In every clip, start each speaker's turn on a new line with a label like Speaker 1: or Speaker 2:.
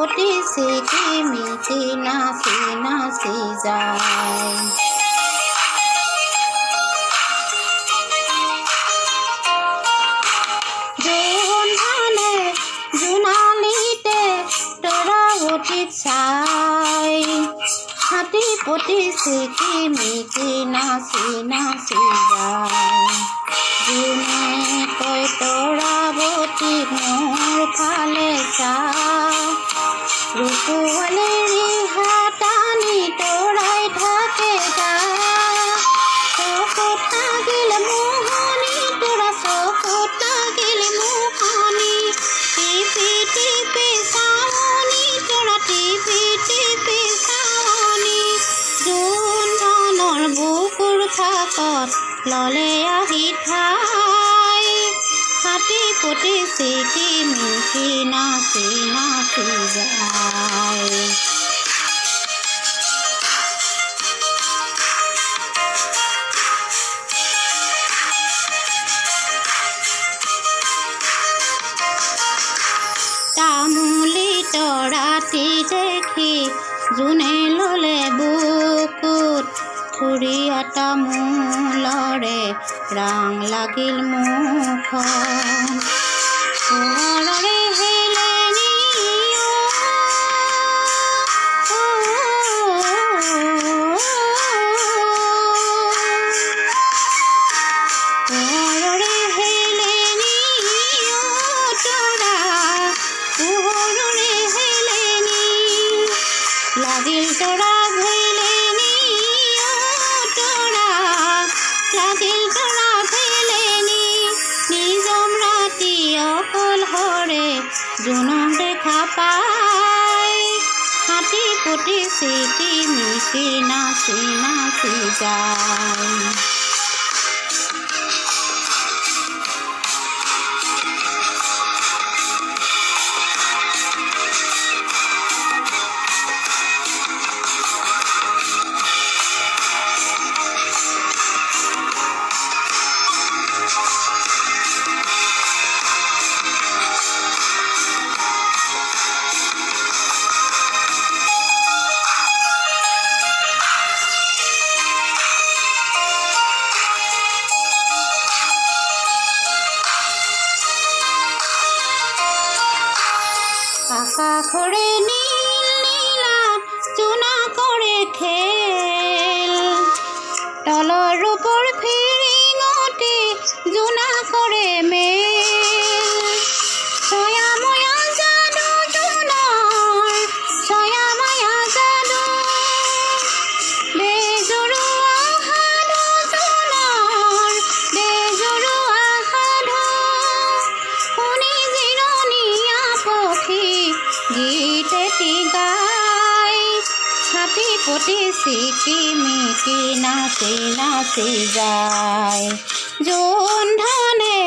Speaker 1: অতি চিকিমিকি নাচি নাচি যায়। জোন ধানে জোনালীতে তৰাৱতীক চাই হাতী পতি চিকিমিকি নাচি নাচি যায়। জোনে কয় তৰাৱতীক মোৰ ফালে চা, ৰূপোৱালীৰ ৰিহা টানি তৰাই থাকে গা। চকুত লাগিল মোহনি তৰা চকুত লাগিল মোহনি, টিপি টিপি চাৱনি তৰা টিপি টিপি চাৱনি। জোন ধানৰ বুকুৰ ফাকত ললে আহি ঠাই, হাতী পতি চিকিমিকি নাচি নাচি যায়। তামুলী তৰাটি দেখি জোনে ললে বুকুত, খুৰীয়া তামোলৰে ৰাং লাগিল মুখত। পোহৰৰে হেলেনি পোহৰৰে হেলেনি তৰা, পোহৰৰে হেলেনি লাগিল তৰা ভেলেনি তৰা, লাগিল তৰা ভেলেনি। নিজম ৰাতি অকলহৰে জোনক দেখা পাই, হাতী পতি চিকিমিকি নাচি নাচি যায়। আকাশৰে নীল নীলাভ জোনাকৰে খেল, তলৰ ৰূপৰ ফিৰিঙতি জোনাকৰে মেল। ছয়াময়া যাদু জোনৰ ছয়াময়া যাদু, বেজৰুৱা সাধু জোনৰ বেজৰুৱা সাধু। শুনি জিৰণীয়া পক্ষী গীত এটি গাই, হাতী পতি চিকিমিকি নাচি নাচি যায়। জোন ধানে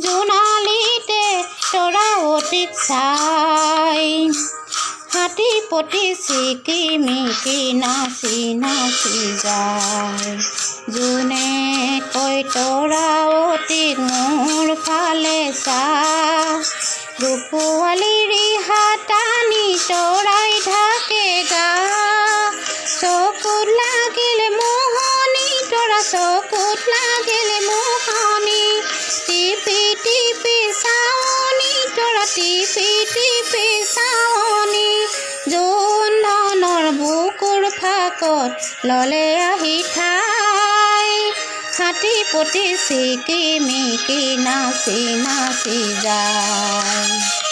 Speaker 1: জোনালীতে তৰাৱতীক চাই, হাতী পতি চিকিমিকি নাচি নাচি যায়। জোনে কয় তৰাৱতীক মোৰ ফালে চা, ৰূপোৱালীৰ ৰিহা টানি তৰাই থাকে গা। চকুত লাগিল মোহনি তৰা চকুত লাগিল মোহনি, টিপি টিপি চাৱনি তৰা টিপি টিপি চাৱনি। জোন ধানৰ বুকুৰ ফাকত ললে আহি ঠাই, হাতী পতি চিকিমিকি নাচি নাচি যায়।